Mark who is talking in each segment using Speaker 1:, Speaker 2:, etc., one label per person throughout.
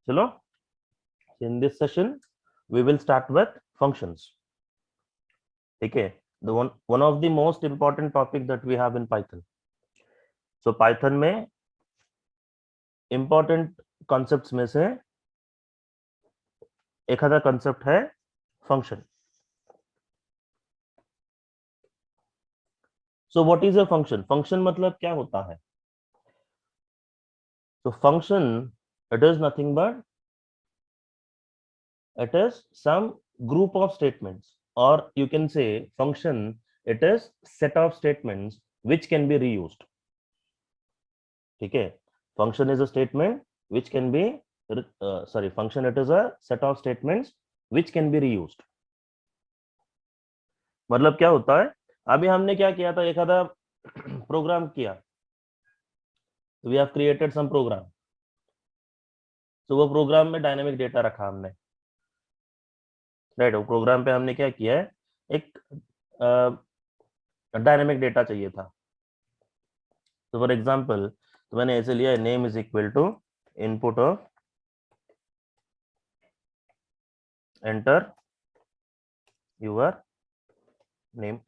Speaker 1: चलो, in this session we will start with functions. ठीक है, the one of the most important topic that we have in Python. So Python में important concepts में से एक आधा concept है function. So what is a function? Function मतलब क्या होता है? So function, it is nothing but it is some group of statements, or you can say function, it is set of statements which can be reused. ठीक है, function is a statement which can be function, it is a set of statements which can be reused. मतलब क्या होता है, अभी हमने क्या किया था, एक आधा प्रोग्राम किया, we have created some program. तो वो प्रोग्राम में डायनेमिक डेटा रखा हमने, राइट। वो प्रोग्राम पे हमने क्या किया है, एक डायनेमिक डेटा चाहिए था। तो फॉर एग्जांपल, तो मैंने ऐसे लिया, name is equal to input of enter your name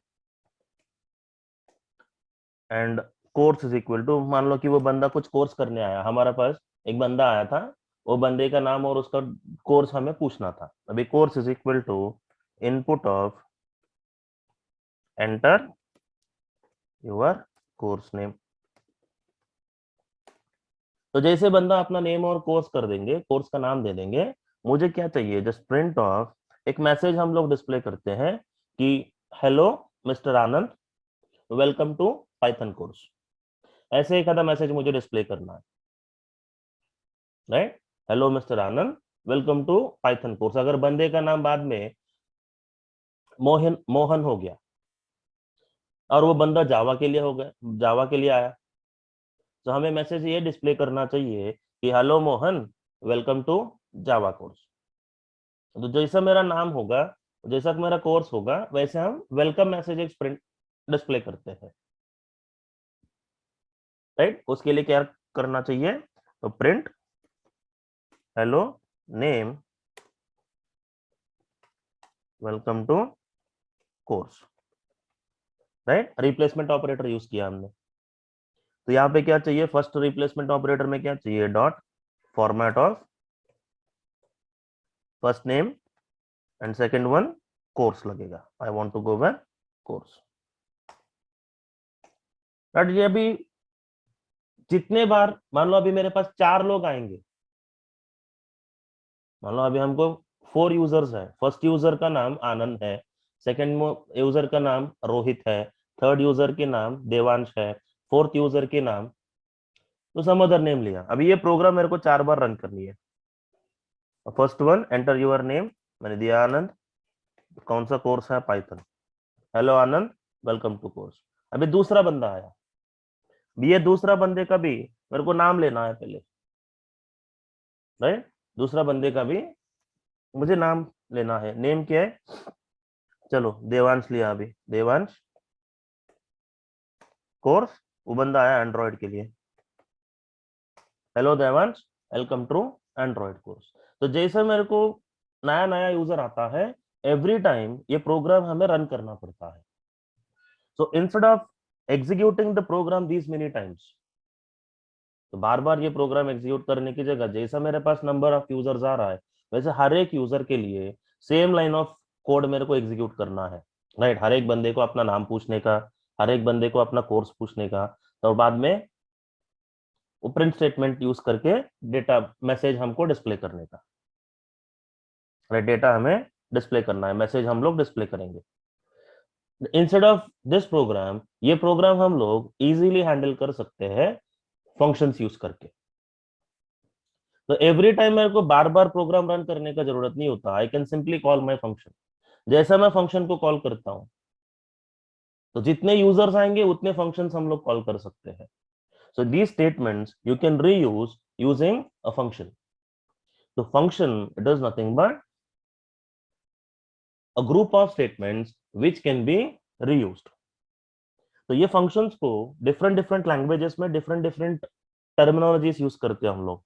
Speaker 1: and course is equal to, मान लो कि वो बंदा कुछ कोर्स करने आया, हमारे पास एक बंदा आया था, वो बंदे का नाम और उसका कोर्स हमें पूछना था। अभी course is equal to input of enter your course name. तो जैसे बंदा अपना नेम और कोर्स कर देंगे, कोर्स का नाम दे देंगे, मुझे क्या चाहिए, जस्ट प्रिंट ऑफ, एक मैसेज हम लोग डिस्प्ले करते हैं कि hello mister Anand, welcome to Python course. ऐसे एक आधा मैसेज मुझे डिस्प्ले करना है, right. Hello mister Anand, welcome to Python course. अगर बंदे का नाम बाद में मोहन हो गया और वो बंदा जावा के लिए हो गया, जावा के लिए आया, तो हमें मैसेज ये डिस्प्ले करना चाहिए कि hello Mohan, welcome to Java course. तो जैसा मेरा नाम होगा, जैसा मेरा कोर्स होगा, वैसे हम वेलकम मैसेज प्रिंट डिस्प्ले करते हैं, राइट। उसके लिए क्या करना चाहिए, तो print hello name welcome to course, right. Replacement operator use किया हमने। तो यहाँ पे क्या चाहिए, फर्स्ट रिप्लेसमेंट ऑपरेटर में क्या चाहिए, dot format of first name and second one course लगेगा। I want to go with course. ये अभी जितने बार, मान लो अभी मेरे पास 4 लोग आएंगे, मान लो अभी हमको 4 यूजर्स है, फर्स्ट यूजर का नाम आनंद है, सेकंड यूजर का नाम रोहित है, थर्ड यूजर के नाम देवांश है, फोर्थ यूजर के नाम तो सम अदर नेम लिया। अभी ये प्रोग्राम मेरे को 4 बार रन करनी है। First one, enter your name, मैंने दिया आनंद, कौन सा कोर्स है, Python. Hello Anand, welcome to course. अभी दूसरा बंदा आया, ये दूसरा बंदे का भी मेरे को नाम लेना है पहले, राइट। दूसरा बंदे का भी मुझे नाम लेना है, नेम क्या है, चलो देवांश लिया, अभी देवांश कोर्स। वो बंदा आया एंड्रॉइड के लिए, hello Devansh, welcome to Android course. तो जैसे मेरे को नया नया यूजर आता है, एवरी टाइम ये प्रोग्राम हमें रन करना पड़ता है। So instead of executing the program these many times, तो बार बार ये प्रोग्राम एग्जीक्यूट करने की जगह, जैसा मेरे पास नंबर ऑफ यूजर्स आ रहा है, वैसे हर एक यूजर के लिए सेम लाइन ऑफ कोड मेरे को एग्जीक्यूट करना है, राइट। हर एक बंदे को अपना नाम पूछने का, हर एक बंदे को अपना कोर्स पूछने का, तो बाद में वो प्रिंट स्टेटमेंट यूज करके डेटा मैसेज हमको डिस्प्ले करने का, राइट। डेटा हमें डिस्प्ले करना है, मैसेज हम लोग डिस्प्ले करेंगे। इंस्टेड ऑफ दिस प्रोग्राम, ये प्रोग्राम हम लोग इजीली हैंडल कर सकते हैं फंक्शंस यूज करके। तो एवरी टाइम मेरे को बार बार प्रोग्राम रन करने का जरूरत नहीं होता, I can simply call my function. जैसा मैं फंक्शन को कॉल करता हूं, तो जितने यूजर्स आएंगे उतने फंक्शंस हम लोग कॉल कर सकते हैं। So these statements you can reuse using a function. तो function it is nothing but a group of statements which can be reused. तो ये फंक्शंस को डिफरेंट डिफरेंट लैंग्वेजेस में डिफरेंट डिफरेंट टर्मिनोलॉजीज यूज करते हैं हम लोग,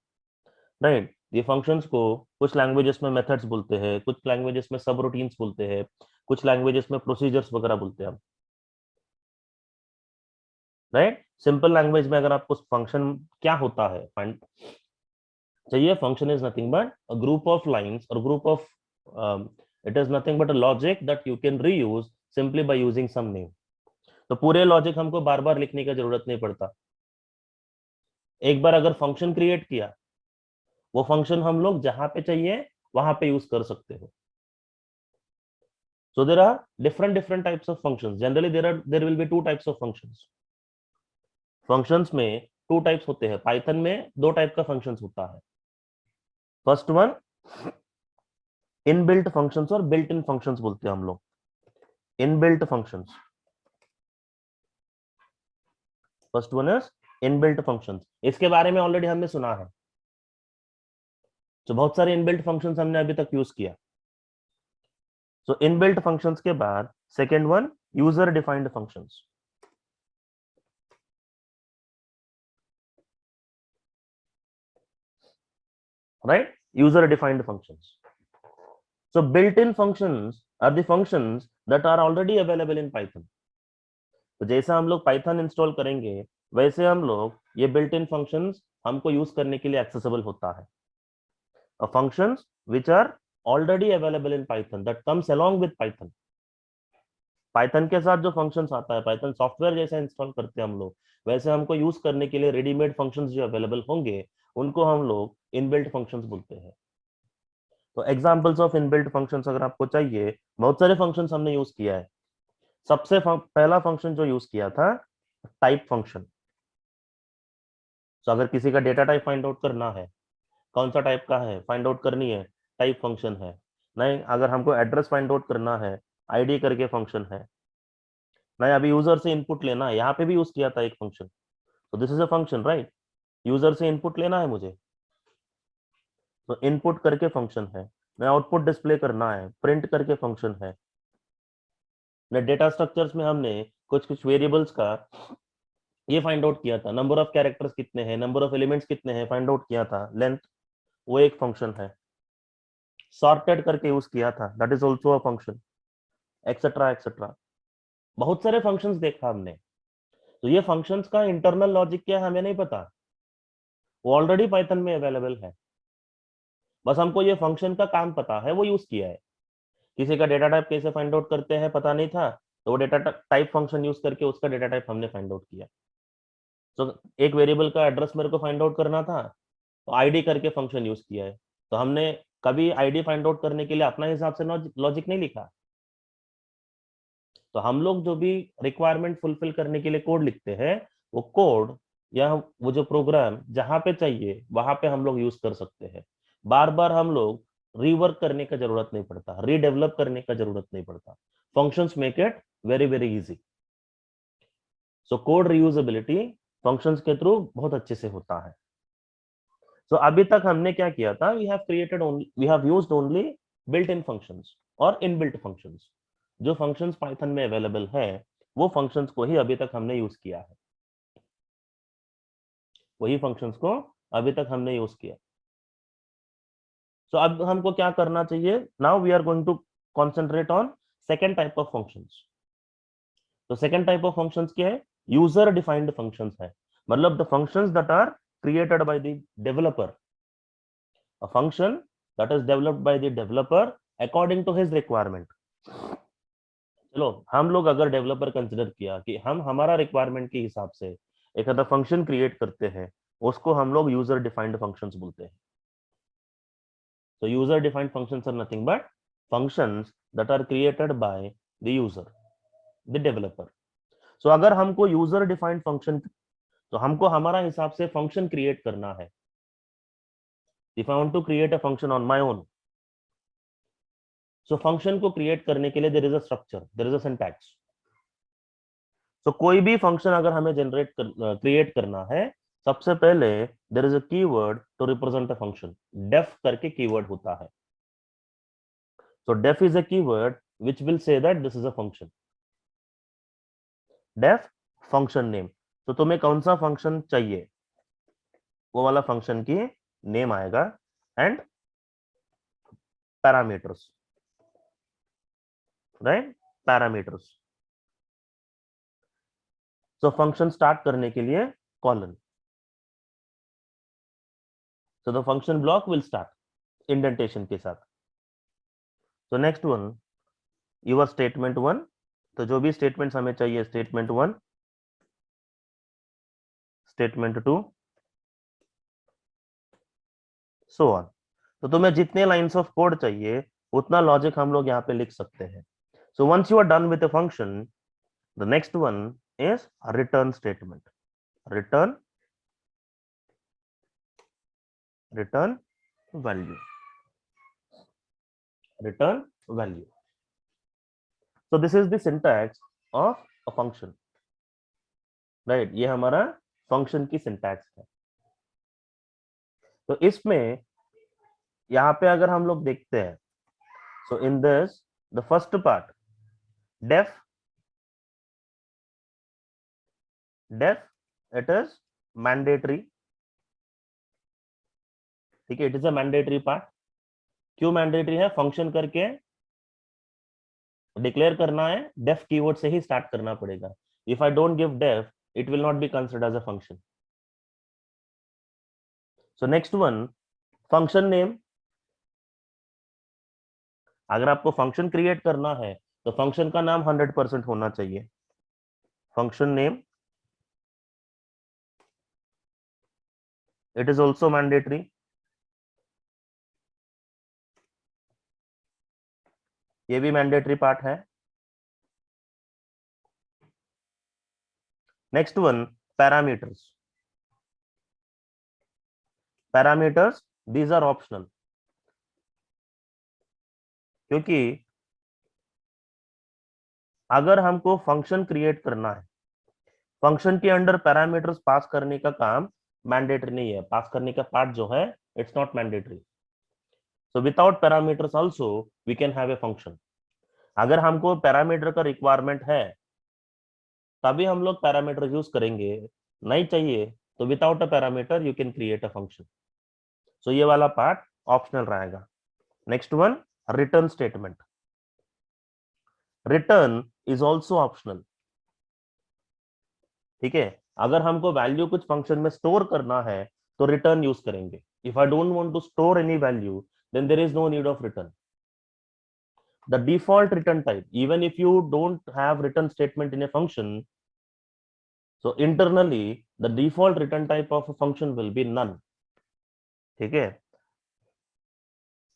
Speaker 1: राइट। ये फंक्शंस को कुछ लैंग्वेजेस में मेथड्स बोलते हैं, कुछ लैंग्वेजेस में सब रूटीन्स बोलते हैं, कुछ लैंग्वेजेस में प्रोसीजर्स वगैरह बोलते हैं हम, राइट। सिंपल लैंग्वेज में अगर आपको फंक्शन क्या होता है फाइंड चाहिए, function is nothing but a group of lines और group of it is nothing but a logic that you can reuse simply by using some name. तो पूरे लॉजिक हमको बार बार लिखने की जरूरत नहीं पड़ता। एक बार अगर फंक्शन क्रिएट किया, वो फंक्शन हम लोग जहां पे चाहिए वहां पे यूज कर सकते हो। So there are different types of functions. Generally there will be two types of functions. Functions में two types होते हैं, पाइथन में दो टाइप का functions होता है। फर्स्ट वन इनबिल्ट फंक्शंस और बिल्ट इन फंक्शंस बोलते हैं हम लोग। Inbuilt functions, first one is inbuilt functions. इसके बारे में ऑलरेडी हमने सुना है, तो बहुत सारे इनबिल्ट फंक्शंस हमने अभी तक यूज किया। सो इनबिल्ट फंक्शंस के बाद second one user defined functions. Right? User defined functions. So built-in functions are the functions that are already available in Python. तो जैसे हम लोग Python इंस्टॉल करेंगे, वैसे हम लोग ये बिल्ट इन फंक्शंस हमको यूज करने के लिए एक्सेसिबल होता है। Functions which are already available in Python that comes along with Python. Python के साथ जो फंक्शंस आता है, पाइथन सॉफ्टवेयर जैसा इंस्टॉल करते हैं हम लोग, वैसे हमको यूज करने के लिए रेडीमेड फंक्शंस जो अवेलेबल होंगे, उनको हम लोग इनबिल्ट फंक्शंस बोलते हैं। तो एग्जांपल्स ऑफ इनबिल्ट फंक्शंस अगर आपको चाहिए, बहुत सारे फंक्शंस हमने यूज किया है। सबसे पहला फंक्शन जो यूज किया था, टाइप फंक्शन। तो अगर किसी का डेटा टाइप फाइंड आउट करना है, कौन सा टाइप का है फाइंड आउट करनी है, टाइप फंक्शन है। नहीं, अगर हमको एड्रेस फाइंड आउट करना है, आईडी करके फंक्शन है। नहीं, अभी यूजर से इनपुट लेना है, यहाँ पे भी यूज किया था एक फंक्शन, तो this is a function, right. User से इनपुट लेना है मुझे, तो इनपुट करके फंक्शन है। मैं आउटपुट डिस्प्ले करना है, प्रिंट करके फंक्शन है। डेटा स्ट्रक्चर्स में हमने कुछ कुछ वेरिएबल्स का ये फाइंड आउट किया था, नंबर ऑफ कैरेक्टर्स कितने हैं, नंबर ऑफ एलिमेंट्स कितने हैं फाइंड आउट किया था, लेंथ, वो एक फंक्शन है। सॉर्टेड करके यूज किया था, that is also a function, etcetera etcetera. बहुत सारे फंक्शंस देखा हमने। तो ये फंक्शंस का इंटरनल लॉजिक क्या है हमें नहीं पता, वो ऑलरेडी पाइथन में अवेलेबल है। बस हमको ये फंक्शन का काम पता है, वो यूज किया है। किसी का डेटा टाइप कैसे फाइंड आउट करते हैं पता नहीं था, तो वो डेटा टाइप फंक्शन यूज करके उसका डेटा टाइप हमने फाइंड आउट किया। तो एक वेरिएबल का एड्रेस मेरे को फाइंड आउट करना था, तो आईडी करके फंक्शन यूज किया है। तो हमने कभी आईडी फाइंड आउट करने के लिए अपना हिसाब से लॉजिक नहीं लिखा। तो हम लोग जो भी रिक्वायरमेंट फुलफिल करने के लिए कोड लिखते हैं, वो कोड या वो जो प्रोग्राम जहां पे चाहिए वहां पे हम लोग यूज कर सकते हैं। बार बार हम लोग रीवर्क करने का जरूरत नहीं पड़ता, रीडेवलप करने का जरूरत नहीं पड़ता। Functions make it very very easy. So code reusability functions के थ्रू बहुत अच्छे से होता है। सो अभी तक हमने क्या किया था, we have used only built in functions और इनबिल्ट फंक्शंस। जो फंक्शंस पाइथन में अवेलेबल है, वो फंक्शंस को ही अभी तक हमने यूज किया है, वही फंक्शंस को अभी तक हमने यूज किया। सो अब हमको क्या करना चाहिए, now we are going to concentrate on second type of functions. तो सेकेंड टाइप ऑफ फंक्शंस क्या है, यूजर डिफाइंड फंक्शंस है। मतलब the functions that are created by the developer, a function that is developed by the developer according to his requirement. चलो, हम लोग अगर developer consider किया कि हम हमारा रिक्वायरमेंट के हिसाब से एक अदर फंक्शन क्रिएट करते हैं, उसको हम लोग यूजर डिफाइंड फंक्शंस बोलते हैं। So user defined functions are nothing but functions that are created by the user, the developer. So अगर हमको user defined function, तो हमको हमारा हिसाब से फंक्शन क्रिएट करना है। If I want to create a function on my own, so function को क्रिएट करने के लिए there is a structure, there is a syntax. So कोई भी फंक्शन अगर हमें क्रिएट करना है, सबसे पहले there is a keyword to represent a function. Def करके कीवर्ड होता है। So def is a keyword which will say that this is a function. Def function name. तो तुम्हें कौन सा फंक्शन चाहिए, वो वाला फंक्शन की नेम आएगा। and parameters, right? Parameters. So function start करने के लिए colon. So the function block will start indentation के साथ. So next one, your statement 1. तो जो भी statements हमें चाहिए, statement 1, statement 2, so on. तो तुम्हें जितने lines of code चाहिए उतना logic हम लोग यहाँ पे लिख सकते हैं. So once you are done with the function, the next one is a return statement. Return value. Return value. So this is the syntax of a function, right? ये हमारा function की syntax है. तो इसमें यहाँ पे अगर हम लोग देखते हैं, so in this the first part, def it is mandatory. ठीक है, it is a mandatory part. क्यों mandatory है? function करके डिक्लेयर करना है, def कीवर्ड से ही स्टार्ट करना पड़ेगा. If I don't give def, it will not be considered as a function. So next one, function name. अगर आपको फंक्शन क्रिएट करना है तो फंक्शन का नाम 100% होना चाहिए. Function name, it is also mandatory. ये भी मैंडेटरी पार्ट है. Next one, parameters. Parameters, these are optional. क्योंकि अगर हमको फंक्शन क्रिएट करना है, फंक्शन के अंडर पैरामीटर्स पास करने का काम मैंडेटरी नहीं है. पास करने का पार्ट जो है, it's not mandatory. So without parameters also we can have a function. अगर हमको पैरामीटर का रिक्वायरमेंट है तभी हम लोग पैरामीटर यूज करेंगे. नहीं चाहिए तो without a parameter you can create a function. So ये वाला पार्ट ऑप्शनल रहेगा. Next one, return statement. Return is also optional. ठीक है, अगर हमको वैल्यू कुछ फंक्शन में स्टोर करना है तो रिटर्न यूज करेंगे. If I don't want to store any value, then there is no need of return. The default return type, even if you don't have return statement in a function, so internally the default return type of a function will be none. ठीक है,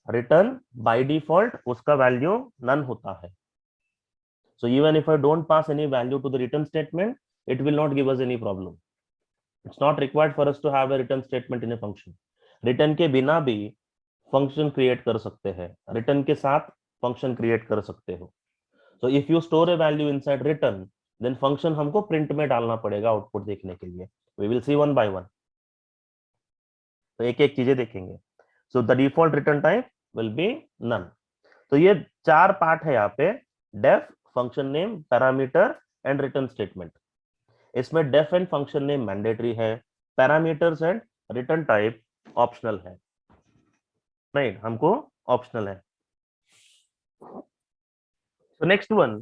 Speaker 1: return by default उसका value none होता है. So even if I don't pass any value to the return statement, it will not give us any problem. It's not required for us to have a return statement in a function. Return के बिना भी function create कर सकते हैं, return के साथ function create कर सकते हो. So if you store a value inside return, then function हमको print में डालना पड़ेगा आउटपुट देखने के लिए. We will see one by one. तो एक एक चीजें देखेंगे. So the default return type will be none. तो ये चार पार्ट है यहाँ पे, def, function name, parameter and return statement. इसमें def and function name mandatory है, parameters and return type optional है. Right, हमको optional है. So next one,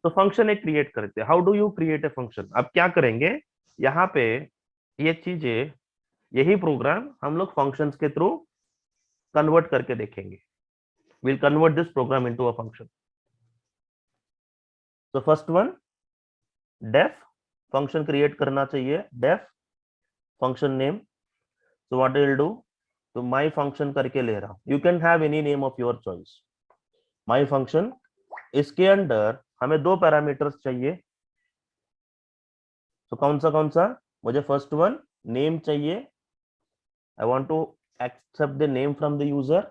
Speaker 1: तो फंक्शन एक क्रिएट करते हैं. How do you create a function? अब क्या करेंगे, यहाँ पे ये चीजें, यही प्रोग्राम हम लोग फंक्शंस के थ्रू कन्वर्ट करके देखेंगे. Will convert this program into a function. तो first one, def, function create करना चाहिए. Def function name. So what will do, तो माई फंक्शन करके ले रहा हूं. You can have any name of your choice. My function, इसके अंदर हमें दो पैरामीटर्स चाहिए. तो कौन सा, मुझे फर्स्ट वन नेम चाहिए. I want to accept the name from the user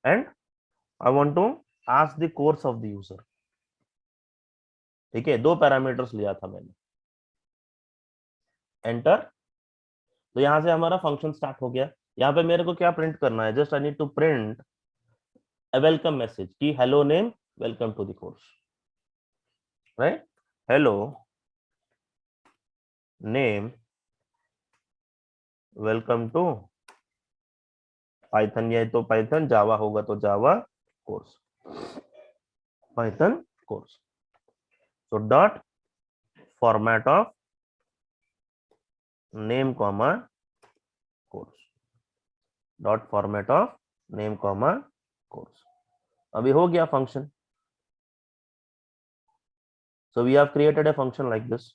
Speaker 1: and I want to ask the course of the user. ठीक है, दो पैरामीटर्स लिया था मैंने. एंटर. तो यहां से हमारा फंक्शन स्टार्ट हो गया. यहाँ पे मेरे को क्या प्रिंट करना है, just I need to print a welcome message ki hello name, welcome to the course. Right, hello name, welcome to Python, ये तो पाइथन, जावा होगा तो जावा कोर्स, पाइथन कोर्स। तो dot format of name comma course, dot format of name comma course. अभी हो गया function. So we have created a function like this.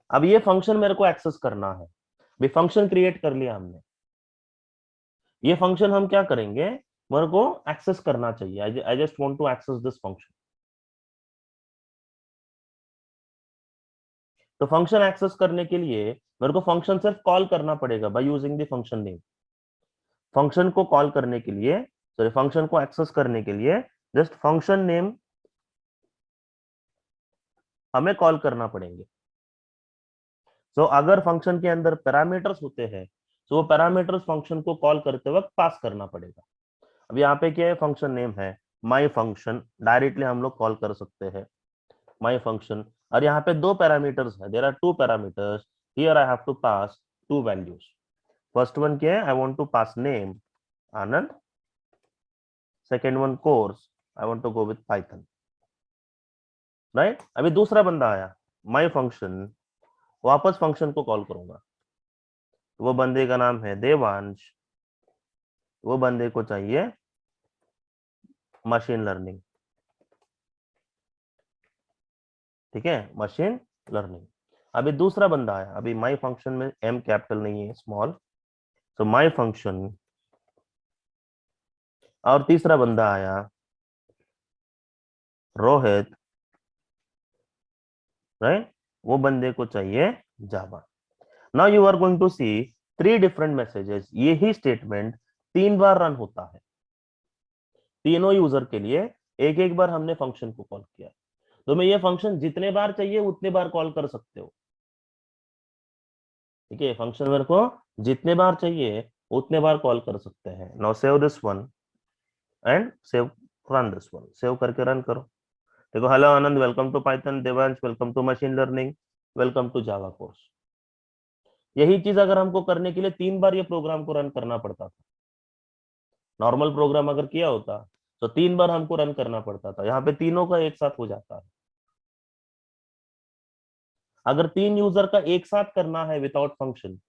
Speaker 1: अब ये फंक्शन मेरे को एक्सेस करना है। भी फंक्शन क्रिएट कर लिया हमने, ये फंक्शन हम क्या करेंगे, मेरे को एक्सेस करना चाहिए। I just want to access this function. तो फंक्शन एक्सेस करने के लिए मेरे को फंक्शन सिर्फ कॉल करना पड़ेगा by using the function name. Function को कॉल करने के लिए, सॉरी फंक्शन को एक्सेस करने के लिए जस्ट फंक्शन नेम हमें कॉल करना पड़ेंगे। सो अगर फंक्शन के अंदर पैरामीटर्स होते हैं तो वो पैरामीटर्स फंक्शन को कॉल करते वक्त पास करना पड़ेगा। अब यहाँ पे क्या है, फंक्शन नेम है माई फंक्शन, डायरेक्टली हम लोग कॉल कर सकते हैं माई फंक्शन। और यहाँ पे दो पैरामीटर्स है, there are two parameters, here I have to pass two values. First one क्या है, I want to pass name Anand, second one course, I want to go with Python, right. अभी दूसरा बंदा आया माई फंक्शन, वापस function को call करूंगा। वो बंदे का नाम है देवांश, वो बंदे को चाहिए मशीन लर्निंग, ठीक है, मशीन लर्निंग। अभी दूसरा बंदा आया, अभी माई फंक्शन में एम कैपिटल नहीं है, स्मॉल, तो माई फंक्शन। और तीसरा बंदा आया रोहित, राइट, वो बंदे को चाहिए Java. Now you are going to see three different messages. यही स्टेटमेंट 3 बार रन होता है, तीनों यूजर के लिए एक एक बार हमने फंक्शन को कॉल किया। तो मैं ये फंक्शन जितने बार चाहिए उतने बार कॉल कर सकते हो, ठीक है। फंक्शन मेरे को जितने बार चाहिए उतने बार कॉल कर सकते हैं। Now save this one and save, run this one, save करके रन करो। देखो, hello Anand, welcome to Python, Devansh welcome to machine learning, welcome to Java course. यही चीज अगर हमको करने के लिए 3 बार ये प्रोग्राम को रन करना पड़ता था। नॉर्मल प्रोग्राम अगर किया होता तो 3 बार हमको रन करना पड़ता था, यहाँ पे तीनों का एक साथ हो जाता है। अगर 3 यूजर का एक साथ करना है विदाउट फंक्शन,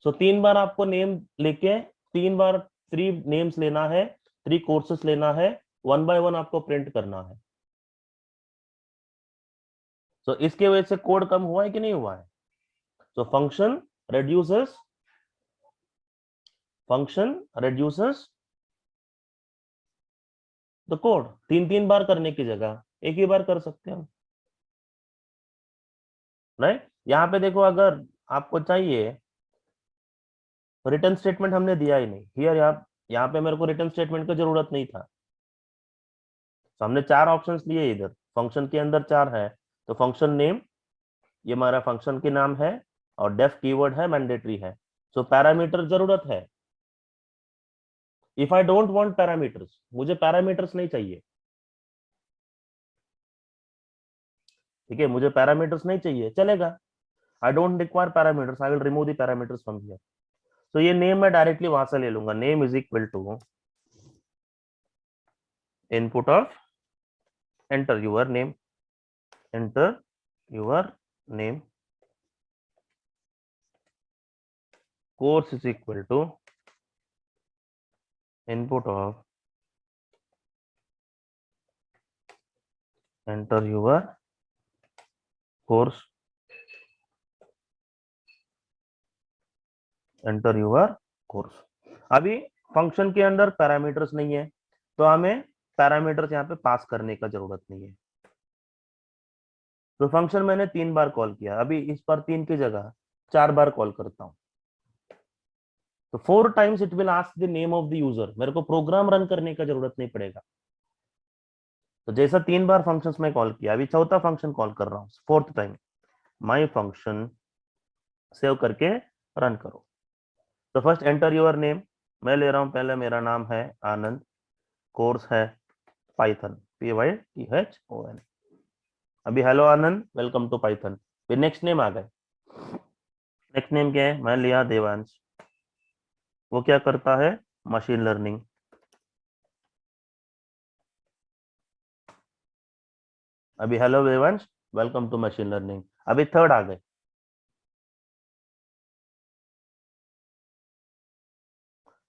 Speaker 1: तो 3 बार आपको नेम लेके 3 बार 3 नेम्स लेना है, 3 कोर्सेस लेना है, 1 बाय 1 आपको प्रिंट करना है। तो इसके वजह से कोड कम हुआ है कि नहीं हुआ है। तो फंक्शन reduces द कोड। 3 बार करने की जगह एक ही बार कर सकते हैं हम, राइट। यहाँ पे देखो, अगर आपको चाहिए रिटर्न स्टेटमेंट हमने दिया ही नहीं, हियर यहाँ पे मेरे को रिटर्न स्टेटमेंट की जरूरत नहीं था। तो हमने 4 ऑप्शंस लिए इधर, फंक्शन के अंदर 4 है। तो फंक्शन नेम, ये हमारा फंक्शन के नाम है, और डेफ कीवर्ड है, मैंडेटरी है। सो पैरामीटर जरूरत है। If I don't want parameters, मुझे पैरामीटर्स नहीं चाहिए, ठीक है, मुझे पैरामीटर्स नहीं चाहिए, चलेगा। I don't require parameters, I will remove the parameters from here. तो ये नेम मैं डायरेक्टली वहां से ले लूंगा। Name is equal to input of enter your name, enter your name, course is equal to input of enter your course, enter your course. अभी function के अंदर पैरामीटर्स नहीं है, तो हमें पैरामीटर्स यहाँ पे पास करने का जरूरत नहीं है। तो फंक्शन मैंने 3 बार कॉल किया, अभी इस पर 3 की जगह 4 बार कॉल करता हूं। तो 4 times it will ask the name of the user, मेरे को प्रोग्राम रन करने का जरूरत नहीं पड़ेगा। तो जैसा 3 बार फंक्शंस में कॉल किया, अभी चौथा फंक्शन कॉल कर रहा हूँ, 4th time my function, save करके रन करो। तो फर्स्ट एंटर योर नेम, मैं ले रहा हूं, पहले मेरा नाम है आनंद, कोर्स है पाइथन, PYTHON। अभी hello Anand, welcome to Python, फिर नेक्स्ट नेम आ गए, नेक्स्ट नेम क्या है, मैं लिया देवांश, वो क्या करता है, मशीन लर्निंग। अभी hello Devansh, welcome to machine learning, अभी थर्ड आ गए,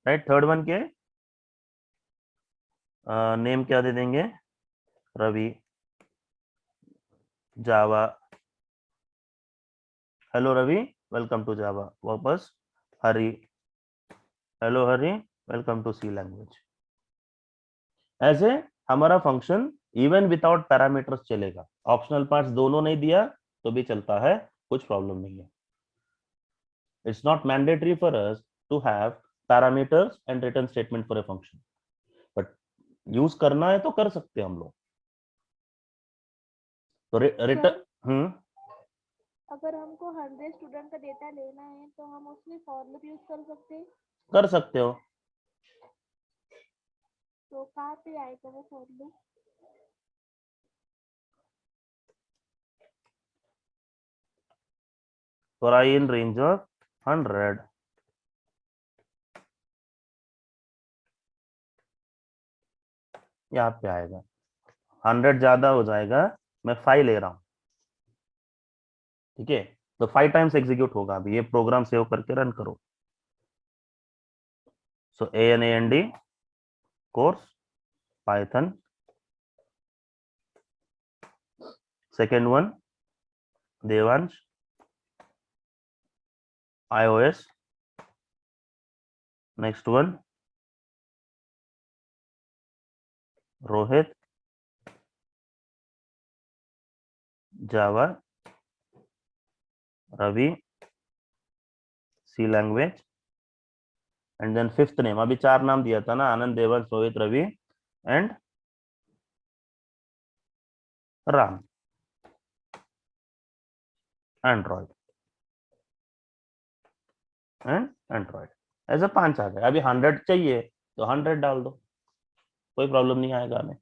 Speaker 1: राइट। थर्ड वन क्या है, नेम क्या दे देंगे, Ravi, Java, hello Ravi, welcome to Java. वापस Hari, hello Hari, welcome to C language. ऐसे हमारा फंक्शन इवन विदाउट पैरामीटर्स चलेगा, ऑप्शनल पार्ट्स दोनों नहीं दिया तो भी चलता है, कुछ प्रॉब्लम नहीं है। It's not mandatory for us to have parameters and return statement for a function, but use करना है तो कर सकते हैं हम लोग। तो रिटर्न
Speaker 2: अगर हमको 100 स्टूडेंट का डेटा लेना है तो हम उसमें फॉर लूप यूज कर सकते हैं।
Speaker 1: कर सकते हो।
Speaker 2: तो कहाँ पे आएगा वो for loop?
Speaker 1: for I in range of 100, यहाँ पे आएगा, 100 ज्यादा हो जाएगा, मैं 5 ले रहा हूं, ठीक है। तो 5 टाइम्स एग्जीक्यूट होगा। अभी ये प्रोग्राम सेव करके रन करो। So ANAND course Python, second one Devansh iOS, next one Rohit Java, Ravi C language, and then fifth name, अभी 4 नाम दिया था ना, Anand, Devansh, Rohit, Ravi and Ram, Android and Android. ऐसे 5 आ गए। अभी 100 चाहिए तो 100 डाल दो, कोई प्रॉब्लम नहीं आएगा हमें।